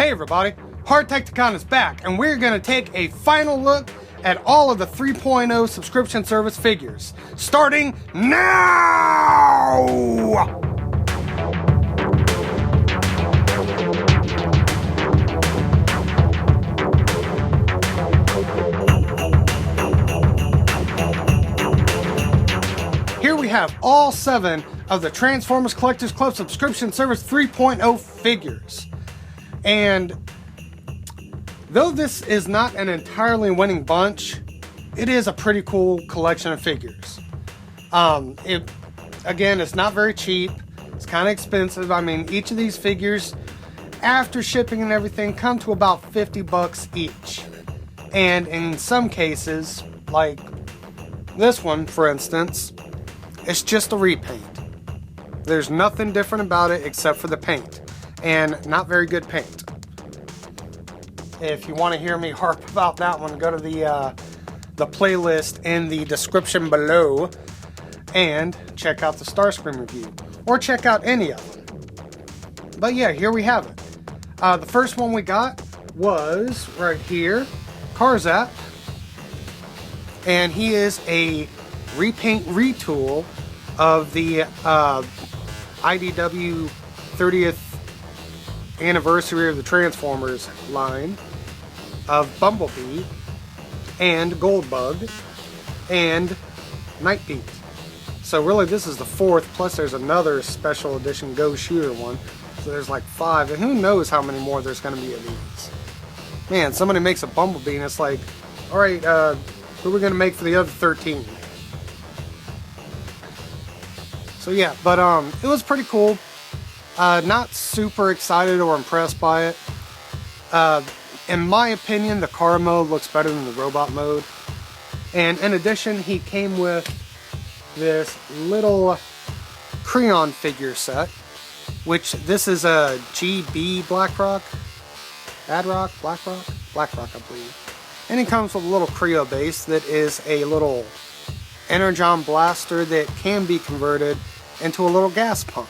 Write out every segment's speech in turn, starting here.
Hey everybody, Hardtekticon is back, and we're going to take a final look at all of the 3.0 subscription service figures, starting now! Here we have all 7 of the Transformers Collectors Club subscription service 3.0 figures. And though this is not an entirely winning bunch, it is a pretty cool collection of figures. Again, it's not very cheap. It's kind of expensive. I mean, each of these figures, after shipping and everything, come to about $50 each. And in some cases, like this one, for instance, it's just a repaint. There's nothing different about it except for the paint. And not very good paint. If you want to hear me harp about that one, go to the playlist in the description below and check out the Starscream review, or check out any of them. But yeah, here we have it. The first one we got was right here, Karzat, and he is a repaint retool of the IDW 30th anniversary of the Transformers line of Bumblebee and Goldbug and Nightbeat. So really this is the 4th, plus there's another special edition Go Shooter one. So there's like 5, and who knows how many more there's going to be of these. Man, somebody makes a Bumblebee and it's like, alright, who are we going to make for the other 13? So yeah, but it was pretty cool. Not super excited or impressed by it. In my opinion, the car mode looks better than the robot mode. And in addition, he came with this little crayon figure set, which this is a GB Blackrock, Blackrock, I believe. And it comes with a little Creo base that is a little Energon blaster that can be converted into a little gas pump.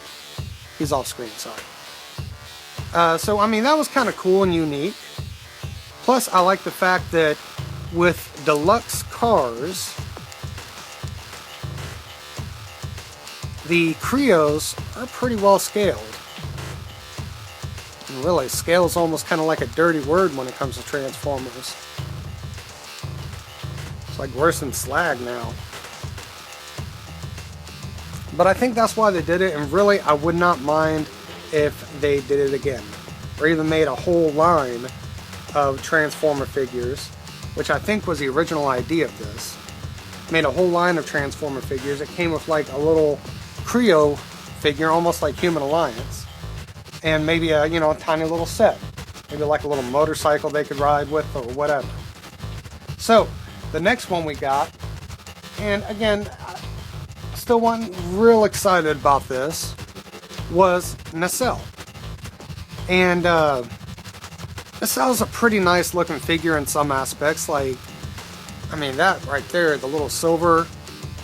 He's off screen, sorry. So, I mean, that was kind of cool and unique. Plus, I like the fact that with deluxe cars, the Creos are pretty well scaled. And really, scale is almost kind of like a dirty word when it comes to Transformers. It's like worse than slag now. But I think that's why they did it, and really I would not mind if they did it again. Or even made a whole line of Transformer figures, which I think was the original idea of this. Made a whole line of Transformer figures. It came with like a little Creo figure, almost like Human Alliance. And maybe a, you know, a tiny little set. Maybe like a little motorcycle they could ride with or whatever. So, the next one we got, and again, still wasn't real excited about this, was Nacelle. And Nacelle is a pretty nice looking figure in some aspects. Like, I mean, that right there, the little silver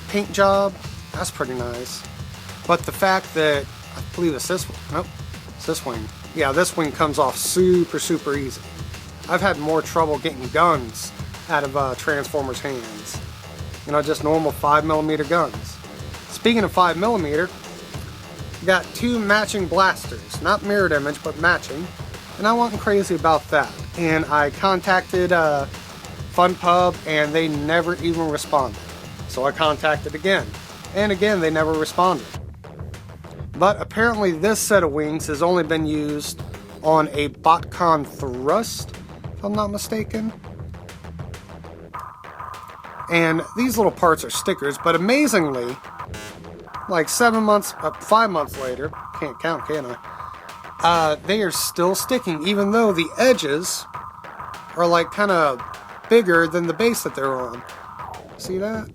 paint job, that's pretty nice. But the fact that, I believe it's this one, nope, it's this wing. Yeah, this wing comes off super easy. I've had more trouble getting guns out of Transformers' hands. You know, just normal 5mm guns. Speaking of 5mm, we got 2 matching blasters. Not mirrored image, but matching. And I wasn't crazy about that. And I contacted FunPub, and they never even responded. So I contacted again. And again, they never responded. But apparently this set of wings has only been used on a BotCon Thrust, if I'm not mistaken. And these little parts are stickers, but amazingly, like 5 months later, can't count, can I? They are still sticking, even though the edges are like kind of bigger than the base that they're on. See that?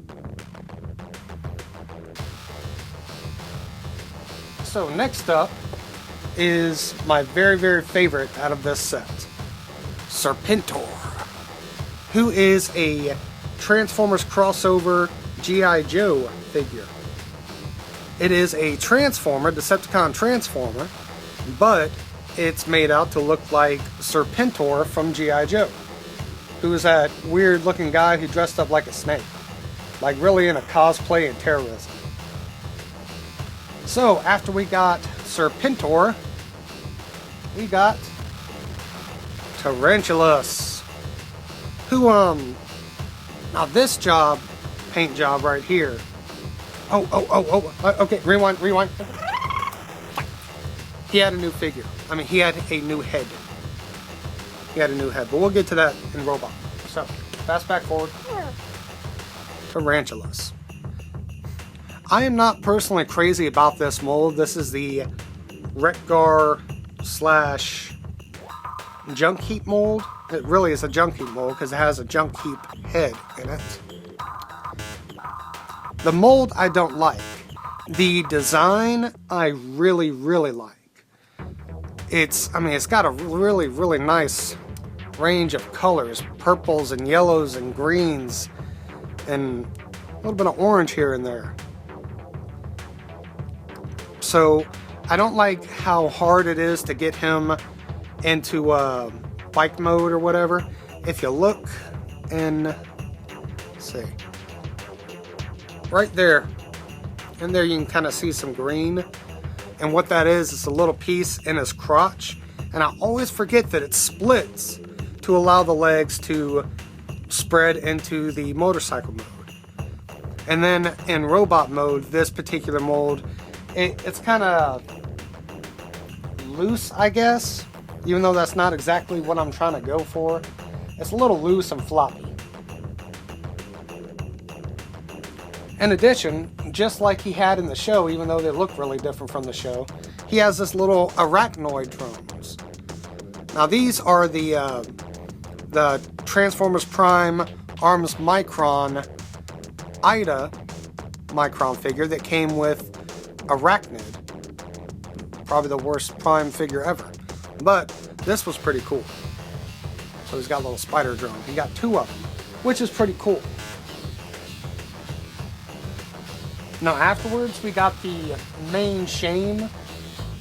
So next up is my very favorite out of this set, SerpentO.R, who is a Transformers crossover G.I. Joe figure. It is a Transformer, Decepticon Transformer, but it's made out to look like SerpentO.R from G.I. Joe, who was that weird looking guy who dressed up like a snake, like really in a cosplay and terrorism. So after we got SerpentO.R, we got Tarantulas, who now this paint job right here. Okay, rewind. He had a new figure. I mean, he had a new head. But we'll get to that in Robot. So, fast back forward. Tarantulas. I am not personally crazy about this mold. This is the Retgar / Junk Heap mold. It really is a Junk Heap mold because it has a Junk Heap head in it. The mold I don't like. The design I really like. It's got a really nice range of colors, purples and yellows and greens, and a little bit of orange here and there. So I don't like how hard it is to get him into bike mode or whatever. If you look and let's see, right there, in there you can kind of see some green, and what that is a little piece in his crotch, and I always forget that it splits to allow the legs to spread into the motorcycle mode. And then in robot mode, this particular mold, it's kind of loose, I guess, even though that's not exactly what I'm trying to go for. It's a little loose and floppy. In addition, just like he had in the show, even though they look really different from the show, he has this little arachnoid drones. Now these are the Transformers Prime Arms Micron Ida Micron figure that came with Arachnid. Probably the worst Prime figure ever. But this was pretty cool. So he's got a little spider drone. He got 2 of them, which is pretty cool. Now afterwards, we got the main shame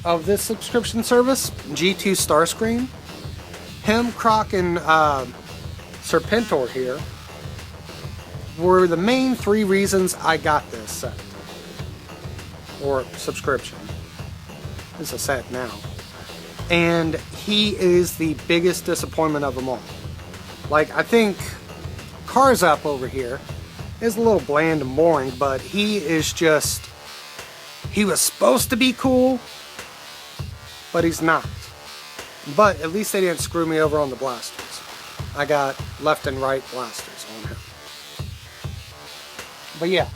of this subscription service, G2 Starscream. Him, Croc, and SerpentO.R here were the main 3 reasons I got this set. Or subscription. It's a set now. And he is the biggest disappointment of them all. Like, I think Cars Up over here is a little bland and boring, but he is just, he was supposed to be cool, but he's not. But at least they didn't screw me over on the blasters. I got left and right blasters on him. But yeah,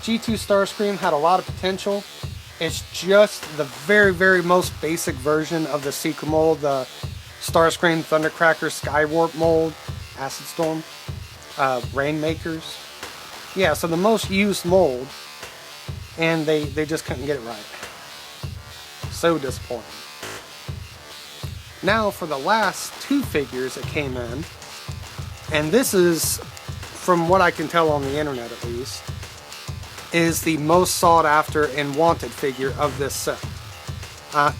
G2 Starscream had a lot of potential. It's just the very most basic version of the Seeker mold, the Starscream, Thundercracker, Skywarp mold, Acid Storm, Rainmakers. Yeah, so the most used mold, and they just couldn't get it right. So disappointing. Now for the last 2 figures that came in, and this is, from what I can tell on the internet at least, is the most sought after and wanted figure of this set.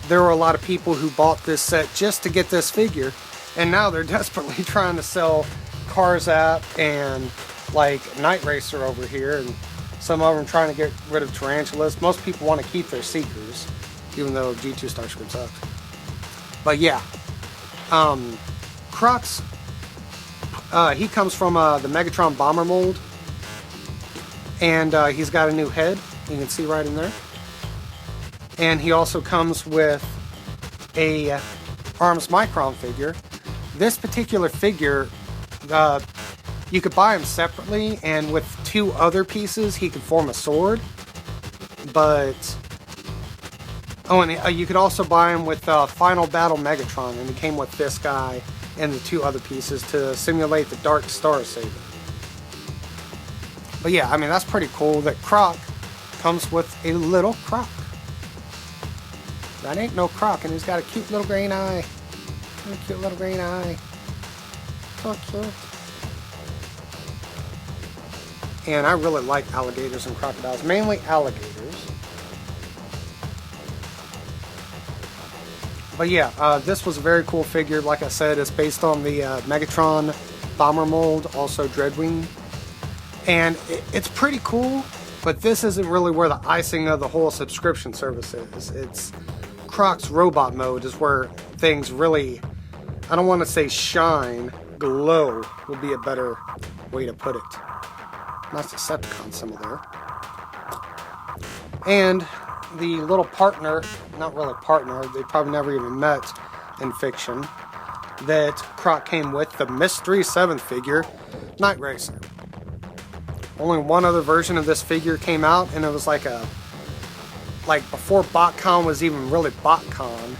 There were a lot of people who bought this set just to get this figure, and now they're desperately trying to sell Cars App and like Night Racer over here, and some of them trying to get rid of Tarantulas. Most people want to keep their Seekers, even though G2 Starscream sucks. But yeah, Crux, he comes from the Megatron Bomber mold, and he's got a new head, you can see right in there. And he also comes with a Arms Micron figure. This particular figure, you could buy him separately, and with 2 other pieces he could form a sword. But oh, and you could also buy him with Final Battle Megatron, and he came with this guy and the 2 other pieces to simulate the Dark Star Saber. But yeah, I mean, that's pretty cool that Croc comes with a little Croc. That ain't no Croc, and he's got a cute little green eye. A cute little green eye. So cute. And I really like alligators and crocodiles, mainly alligators. But yeah, this was a very cool figure. Like I said, it's based on the Megatron bomber mold, also Dreadwing. And it's pretty cool, but this isn't really where the icing of the whole subscription service is. It's Croc's robot mode is where things really, I don't want to say shine, glow would be a better way to put it. Nice Decepticon symbol there. And the little partner, not really partner, they probably never even met in fiction, that Croc came with, the Mystery 7th figure, Night Racer. Only one other version of this figure came out, and it was like before BotCon was even really BotCon,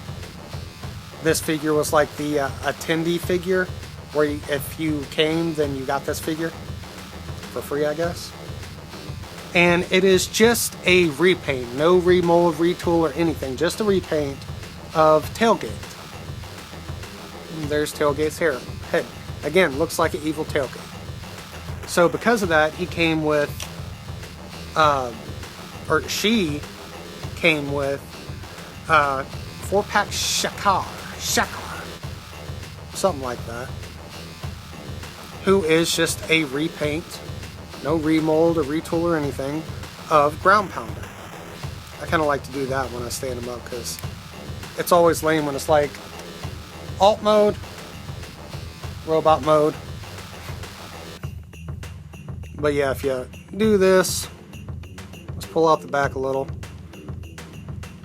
this figure was like the attendee figure, where if you came, then you got this figure for free, I guess. And it is just a repaint, no remold, retool, or anything, just a repaint of Tailgate. And there's Tailgate's head. Again, looks like an evil Tailgate. So because of that, he came with, or she came with 4-pack Shakar, something like that, who is just a repaint, no remold or retool or anything, of Ground Pounder. I kind of like to do that when I stand them up, because it's always lame when it's like alt mode, robot mode. But yeah, if you do this, let's pull out the back a little,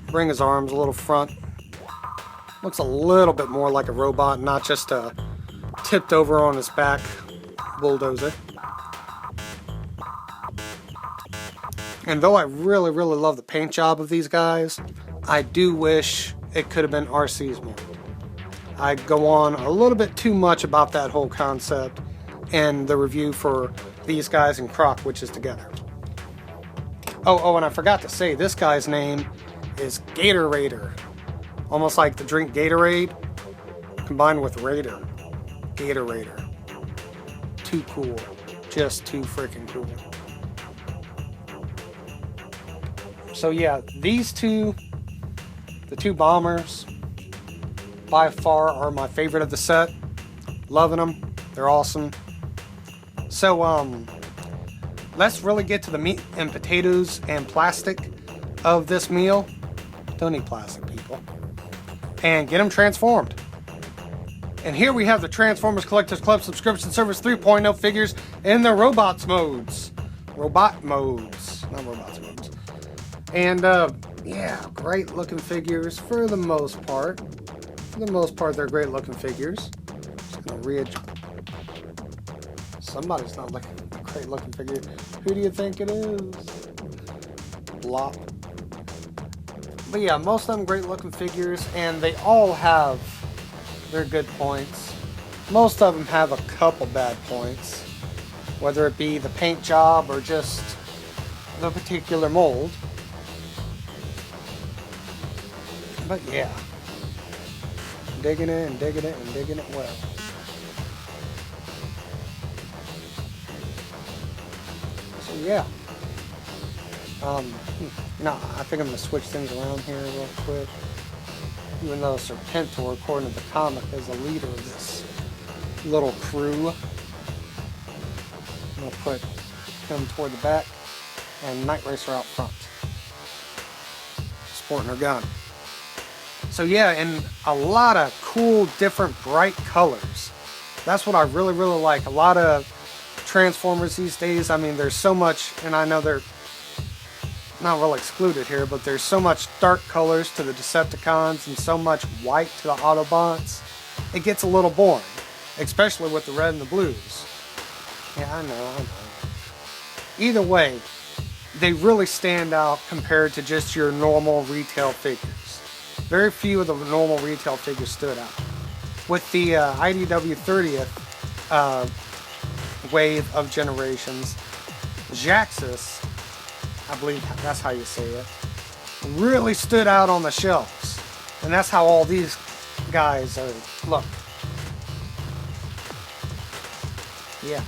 bring his arms a little front. Looks a little bit more like a robot, not just a tipped over on his back bulldozer. And though I really, really love the paint job of these guys, I do wish it could have been RC's mold. I go on a little bit too much about that whole concept in the review for these guys and Croc, which is together. Oh, and I forgot to say, this guy's name is Gator Raider. Almost like the drink Gatorade, combined with Raider. Gator Raider. Too cool. Just too freaking cool. So yeah, these two, the two bombers, by far are my favorite of the set. Loving them. They're awesome. So, let's really get to the meat and potatoes and plastic of this meal. Don't eat plastic, people. And get them transformed. And here we have the Transformers Collectors Club Subscription Service 3.0 figures in the robots modes. Robot modes. Not robots modes. And, yeah, great looking figures for the most part. For the most part, they're great looking figures. Just gonna readjust. Somebody's not looking a great looking figure. Who do you think it is? Blop. But yeah, most of them great looking figures, and they all have their good points. Most of them have a couple bad points, whether it be the paint job or just the particular mold. But yeah, digging it and digging it and digging it well. So yeah, no, I think I'm gonna switch things around here real quick. Even though SerpentO.R, according to the comic, is the leader of this little crew, I'm gonna put him toward the back and Night Racer out front, sporting her gun. So yeah, and a lot of cool, different, bright colors. That's what I really, really like. A lot of Transformers these days, I mean, there's so much, and I know they're not really excluded here, but there's so much dark colors to the Decepticons and so much white to the Autobots. It gets a little boring, especially with the red and the blues. Yeah, I know. Either way, they really stand out compared to just your normal retail figures. Very few of the normal retail figures stood out. With the IDW 30th wave of generations, Jaxus, I believe that's how you say it, really stood out on the shelves. And that's how all these guys look. Yeah.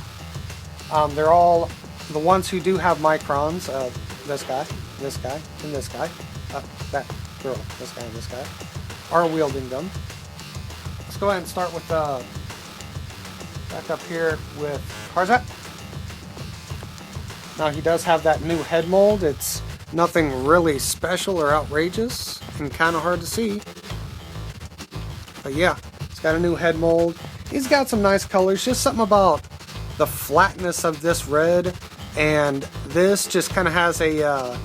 They're all the ones who do have microns. This guy, and this guy. That girl, this guy, and this guy. are wielding them. Let's go ahead and start with back up here with Tarzan. Now he does have that new head mold. It's nothing really special or outrageous and kind of hard to see. But yeah, he's got a new head mold. He's got some nice colors. Just something about the flatness of this red and this just kind of has a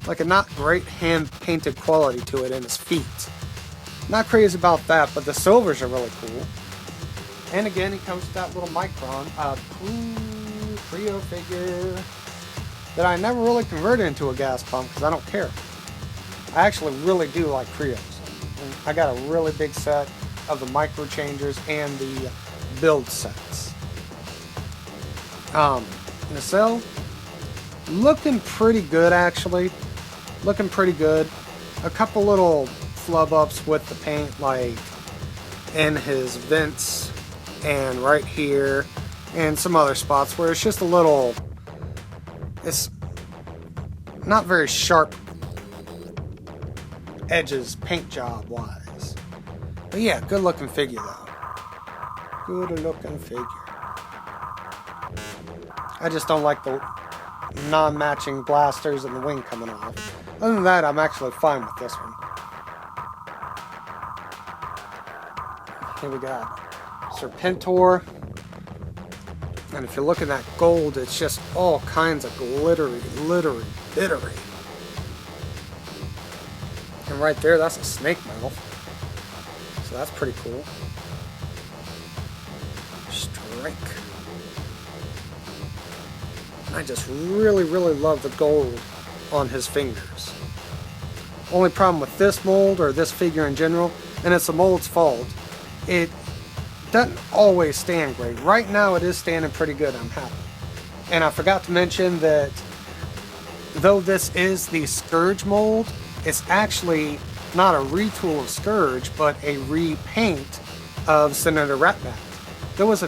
like a not great hand painted quality to it in his feet. Not crazy about that, but the silvers are really cool. And again, he comes with that little Micron Creo figure that I never really converted into a gas pump because I don't care. I actually really do like Creos. I got a really big set of the micro changers and the build sets. Nacelle, looking pretty good actually. Looking pretty good. A couple little flub ups with the paint, like in his vents and right here, and some other spots where it's just a little, it's not very sharp edges paint job wise. But yeah, good looking figure though. Good looking figure. I just don't like the non-matching blasters and the wing coming off. Other than that, I'm actually fine with this one. Here we got SerpentO.R. And if you look at that gold, it's just all kinds of glittery. And right there, that's a snake mouth. So that's pretty cool. Strike. I just really love the gold on his fingers. Only problem with this mold, or this figure in general, and it's the mold's fault, it doesn't always stand great. Right now it is standing pretty good, I'm happy. And I forgot to mention that though this is the Scourge mold, it's actually not a retool of Scourge, but a repaint of Senator Ratbat. There was a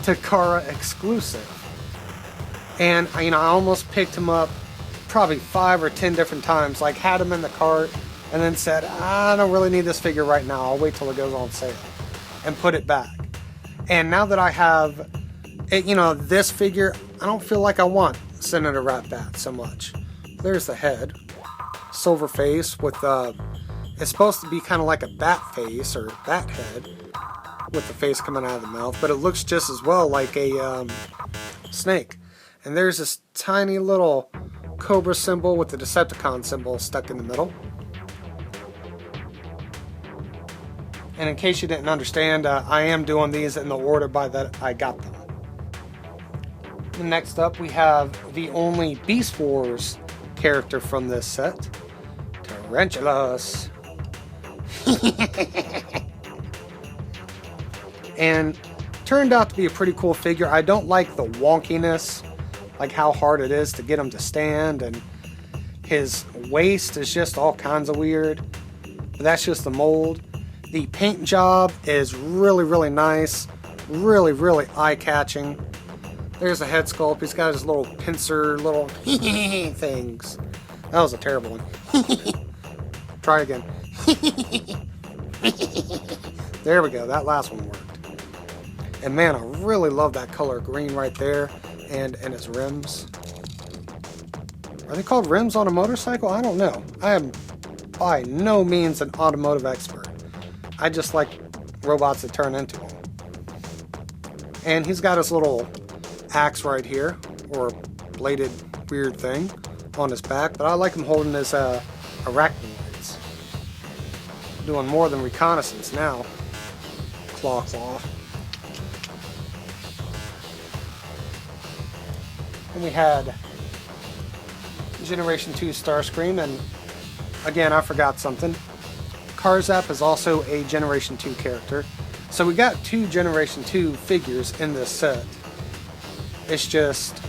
Takara exclusive. And I almost picked him up probably 5 or 10 different times, like had him in the cart and then said, I don't really need this figure right now, I'll wait till it goes on sale, and put it back. And now that I have it, this figure, I don't feel like I want Senator Ratbat so much. There's the head, silver face with it's supposed to be kind of like a bat face or bat head with the face coming out of the mouth, but it looks just as well like a snake. And there's this tiny little Cobra symbol with the Decepticon symbol stuck in the middle. And in case you didn't understand, I am doing these in the order by that I got them. And next up we have the only Beast Wars character from this set, Tarantulas. And turned out to be a pretty cool figure. I don't like the wonkiness, like how hard it is to get him to stand, and his waist is just all kinds of weird. But that's just the mold. The paint job is really nice, really eye-catching. There's a head sculpt. He's got his little pincer, little things. That was a terrible one. Try again. There we go. That last one worked. And man, I really love that color green right there, and its rims. Are they called rims on a motorcycle? I don't know. I am by no means an automotive expert. I just like robots that turn into them. And he's got his little axe right here, or bladed weird thing on his back, but I like him holding his arachnoids. Doing more than reconnaissance now. Claw. And we had Generation 2 Starscream, and again, I forgot something. Karzap is also a Generation 2 character. So we got 2 Generation 2 figures in this set. It's just,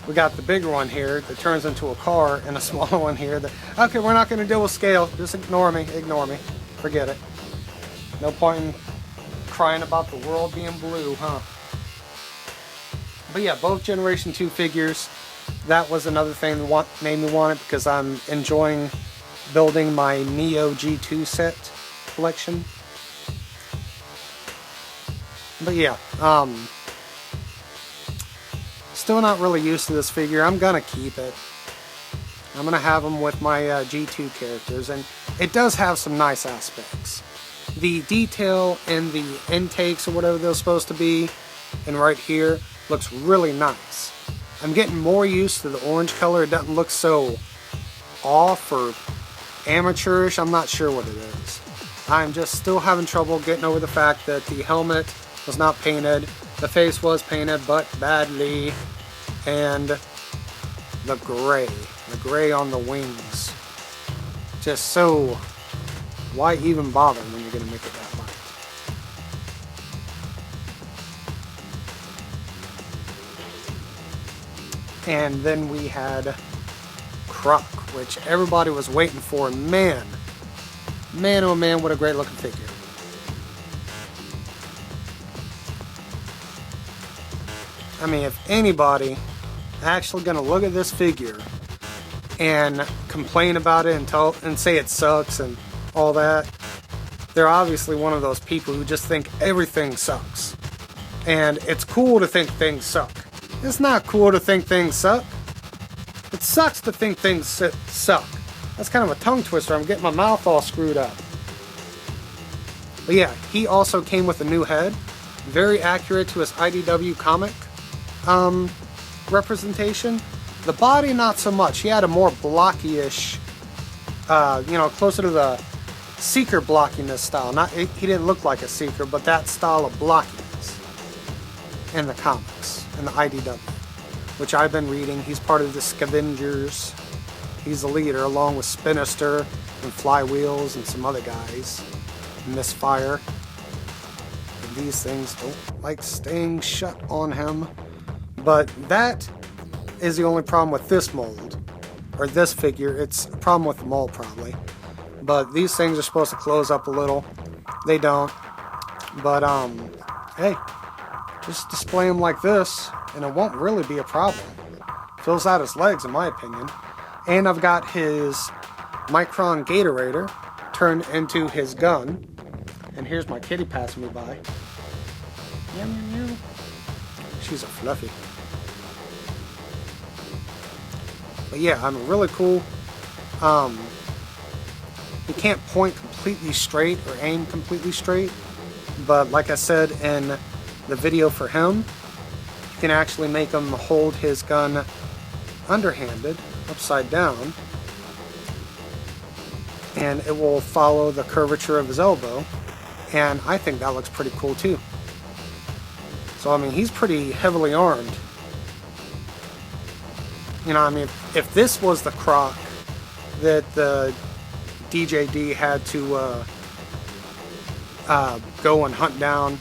we got the bigger one here that turns into a car, and a smaller one here that, okay, we're not going to deal with scale. Just ignore me. Forget it. No point in crying about the world being blue, huh? But yeah, both Generation 2 figures. That was another thing that made me want it, because I'm enjoying building my Neo G2 set collection. But yeah, still not really used to this figure. I'm gonna keep it. I'm gonna have him with my G2 characters, and it does have some nice aspects. The detail in the intakes or whatever they're supposed to be, and right here, looks really nice. I'm getting more used to the orange color. It doesn't look so off or amateurish. I'm not sure what it is. I'm just still having trouble getting over the fact that the helmet was not painted. The face was painted, but badly. And the gray on the wings. Just so, why even bother when you're going to make it that light? And then we had Croc, which everybody was waiting for. Man, oh man, what a great looking figure. I mean, if anybody actually gonna look at this figure and complain about it and say it sucks and all that, they're obviously one of those people who just think everything sucks. And it's cool to think things suck. It's not cool to think things suck. It sucks to think things suck. That's kind of a tongue twister. I'm getting my mouth all screwed up. But yeah, he also came with a new head. Very accurate to his IDW comic representation. The body, not so much. He had a more blocky-ish, closer to the Seeker blockiness style. He didn't look like a Seeker, but that style of blockiness in the comics, in the IDW, which I've been reading. He's part of the Scavengers. He's the leader, along with Spinister and Flywheels and some other guys. Misfire. And these things don't like staying shut on him. But that is the only problem with this mold, or this figure. It's a problem with the mold, probably. But these things are supposed to close up a little. They don't. But, hey, just display them like this, and it won't really be a problem. Fills out his legs, in my opinion. And I've got his Micron Gatораtor turned into his gun. And here's my kitty passing me by. Meow, meow, meow. She's a fluffy. But yeah, I'm really cool. You can't point completely straight or aim completely straight. But like I said in the video for him, you can actually make him hold his gun underhanded, upside down, and it will follow the curvature of his elbow, and I think that looks pretty cool too. So I mean, he's pretty heavily armed. You know, I mean, if this was the Croc that the DJD had to go and hunt down,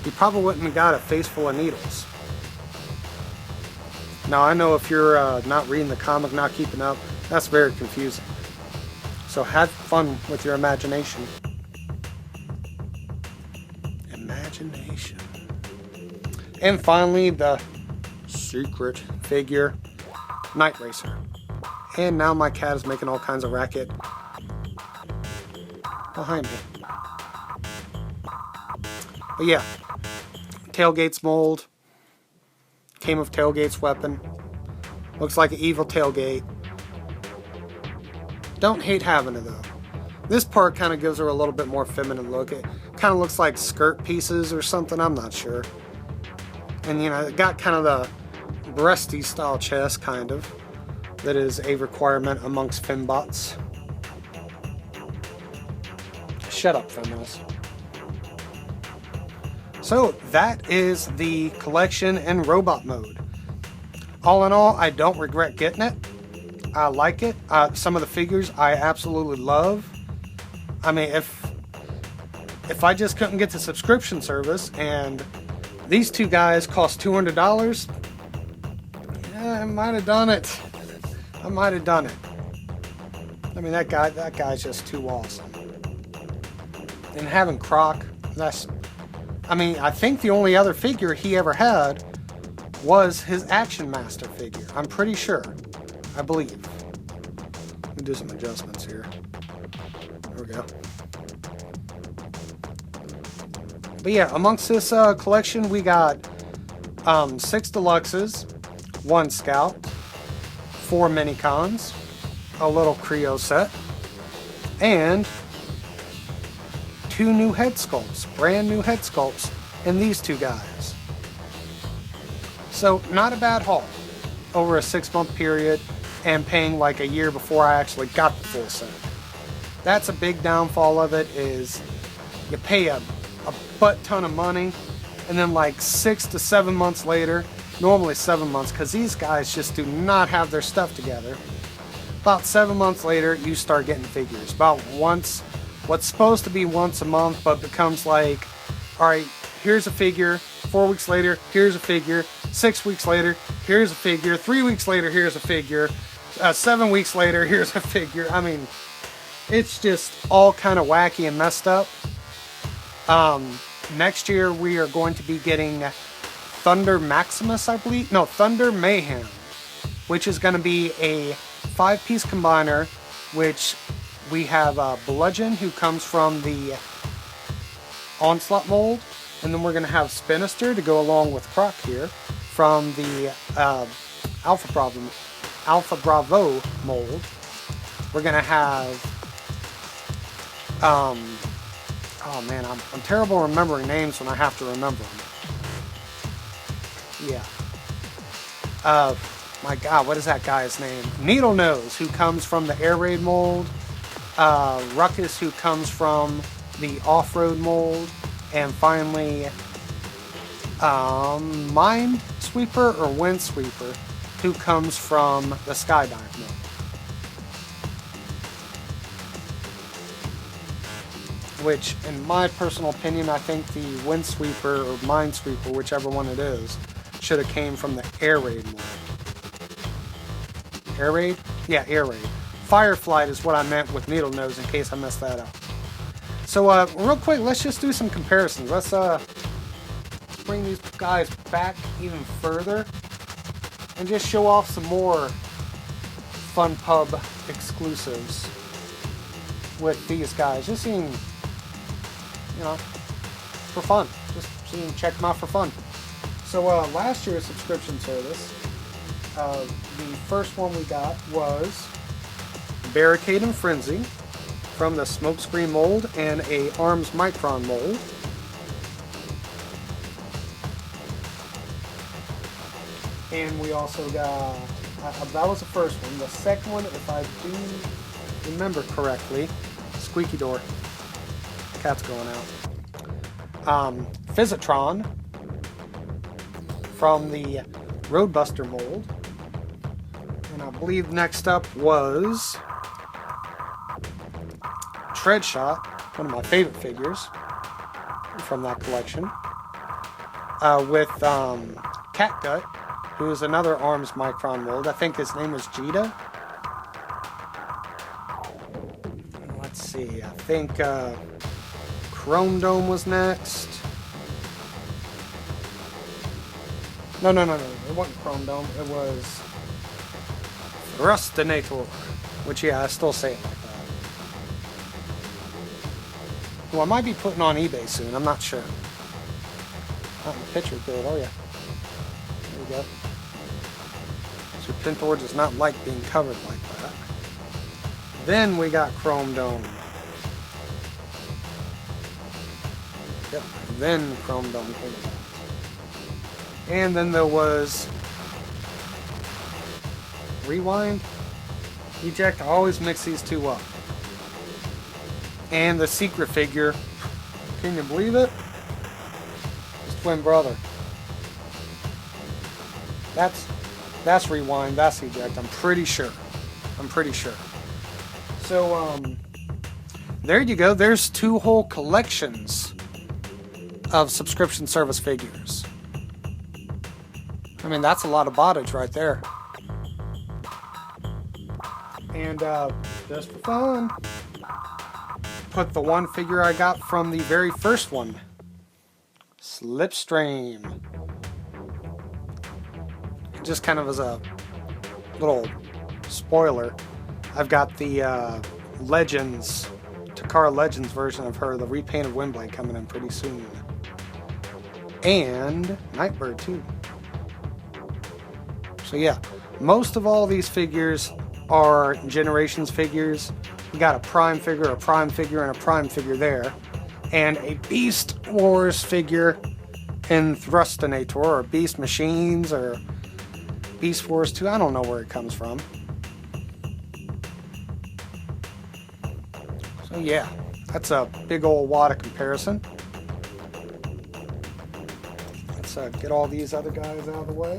he probably wouldn't have got a face full of needles. Now, I know if you're not reading the comic, not keeping up, that's very confusing. So have fun with your imagination. Imagination. And finally, the secret figure, Night Racer. And now my cat is making all kinds of racket behind me. But yeah, Tailgate's mold. Came with Tailgate's weapon. Looks like an evil Tailgate. Don't hate having it though. This part kind of gives her a little bit more feminine look. It kind of looks like skirt pieces or something, I'm not sure. And you know, it got kind of the breasty style chest, kind of. That is a requirement amongst fembots. Shut up, feminists. So that is the collection in robot mode. All in all, I don't regret getting it. I like it. Some of the figures I absolutely love. I mean, if I just couldn't get the subscription service and these two guys cost $200, yeah, I might have done it. I might have done it. I mean, that guy's just too awesome. And having Croc, I mean, I think the only other figure he ever had was his Action Master figure. I'm pretty sure. I believe. me do some adjustments here. There we go. But yeah, amongst this collection, we got 6 deluxes, 1 scout, 4 mini cons, a little Creo set, and 2 new head sculpts, brand new head sculpts, and these 2 guys. So not a bad haul over a 6-month period, and paying like a year before I actually got the full set. That's a big downfall of it, is you pay a butt ton of money, and then like 6 to 7 months later, normally 7 months, because these guys just do not have their stuff together. About 7 months later, you start getting figures. About once, what's supposed to be once a month, but becomes like, all right, here's a figure. 4 weeks later, here's a figure. 6 weeks later, here's a figure. 3 weeks later, here's a figure. 7 weeks later, here's a figure. I mean, it's just all kind of wacky and messed up. Next year, we are going to be getting Thunder Maximus, I believe. No, Thunder Mayhem, which is going to be a 5-piece combiner, which we have Bludgeon, who comes from the Onslaught mold, and then we're going to have Spinister to go along with Croc here from the Alpha Bravo mold. We're going to have oh man, I'm terrible remembering names when I have to remember them. Yeah. My God, what is that guy's name? Needle Nose, who comes from the Air Raid mold. Ruckus, who comes from the Off-Road mold. And finally, Minesweeper or Windsweeper, who comes from the Skydive mold. Which, in my personal opinion, I think the Windsweeper or Minesweeper, whichever one it is, should have came from the Air Raid mold. Air Raid? Yeah, Air Raid. Fireflight is what I meant with Needle Nose, in case I messed that up. So, real quick, let's just do some comparisons. Let's bring these guys back even further and just show off some more Fun Pub exclusives with these guys. Just seeing, you know, for fun. Just seeing, check them out for fun. So, last year's subscription service, the first one we got was Barricade and Frenzy from the Smokescreen mold and a Arms Micron mold. And we also got, that was the first one. The second one, if I do remember correctly, squeaky door. Cat's going out. Physitron from the Roadbuster mold. And I believe next up was Treadshot, one of my favorite figures from that collection, with Catgut, who is another Arms Micron mold. I think his name was Jita. Let's see, I think Chrome Dome was next. No, it wasn't Chrome Dome, it was Rustinator, which, yeah, I still say it like that. Well, I might be putting on eBay soon, I'm not sure. Oh, the picture's good, oh yeah. There we go. SerpentO.R does not like being covered like that. Then we got Chrome Dome. Yep, then Chrome Dome came out. And then there was Rewind, Eject. I always mix these two up. And the secret figure, can you believe it? His twin brother. That's Rewind, that's Eject, I'm pretty sure. So, there you go. There's 2 whole collections of subscription service figures. I mean, that's a lot of bottage right there. And, just for fun, put the one figure I got from the very first one, Slipstream. Just kind of as a little spoiler, I've got the Legends, Takara Legends version of her, the repainted Windblade, coming in pretty soon. And Nightbird too. So yeah, most of all these figures are Generations figures. We got a Prime figure, and a Prime figure there. And a Beast Wars figure in Thrustinator, or Beast Machines, or Beast Wars 2. I don't know where it comes from. So yeah, that's a big old wad of comparison. Let's get all these other guys out of the way.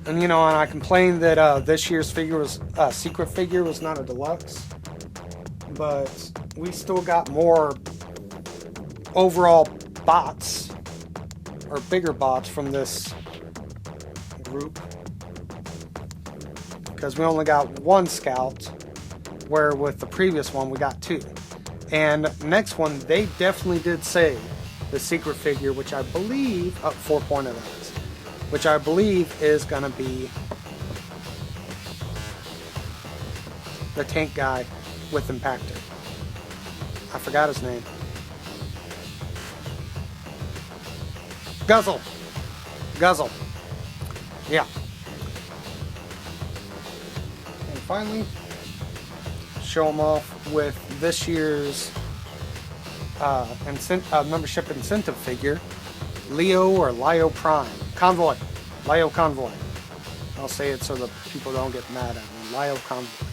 And you know, and I complained that this year's figure was secret figure was not a deluxe, but we still got more overall bots, or bigger bots, from this group, because we only got one scout, where with the previous one we got two. And next one, they definitely did say the secret figure, which I believe 4.0 that is, which I believe is gonna be the tank guy with Impactor. I forgot his name. Guzzle. Yeah. And finally, show them off with this year's membership incentive figure, Leo or Lio Prime. Convoy. Lio Convoy. I'll say it so that people don't get mad at me. Lio Convoy.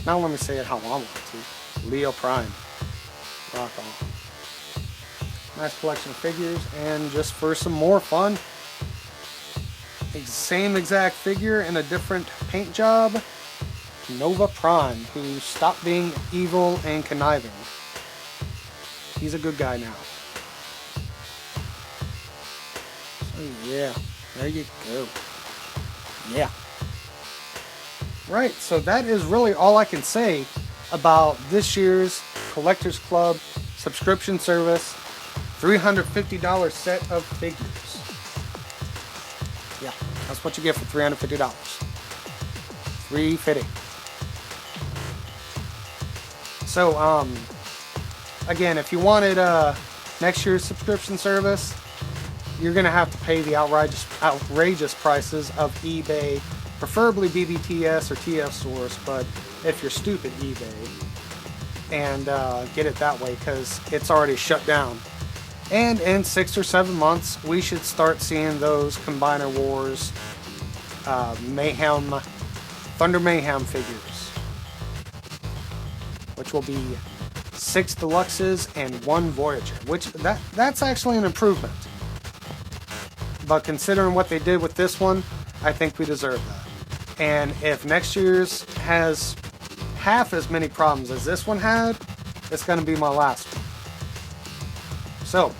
Now let me say it how I want to. Leo Prime. Rock on. Nice collection of figures, and just for some more fun, same exact figure in a different paint job, Nova Prime, who stopped being evil and conniving. He's a good guy now. So yeah, there you go. Yeah. Right, so that is really all I can say about this year's Collectors Club subscription service $350 set of figures. Yeah, that's what you get for $350. $350. So, again, if you wanted next year's subscription service, you're going to have to pay the outrageous prices of eBay, preferably BBTS or TF Source, but if you're stupid, eBay, and get it that way, because it's already shut down. And in 6 or 7 months, we should start seeing those Combiner Wars, Thunder Mayhem figures, which will be 6 Deluxes and 1 Voyager, which that's actually an improvement. But considering what they did with this one, I think we deserve that. And if next year's has half as many problems as this one had, it's going to be my last one. So,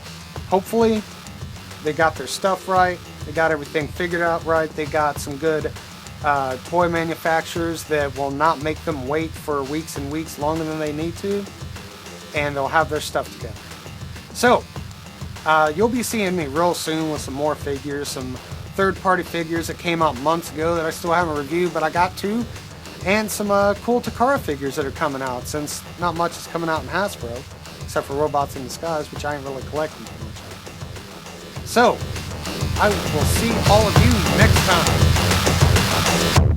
hopefully, they got their stuff right, they got everything figured out right, they got some good toy manufacturers that will not make them wait for weeks and weeks longer than they need to, and they'll have their stuff together. So, you'll be seeing me real soon with some more figures, some third-party figures that came out months ago that I still haven't reviewed, but I got to, and some cool Takara figures that are coming out, since not much is coming out in Hasbro, except for Robots in Disguise, which I ain't really collecting too much of. So, I will see all of you next time.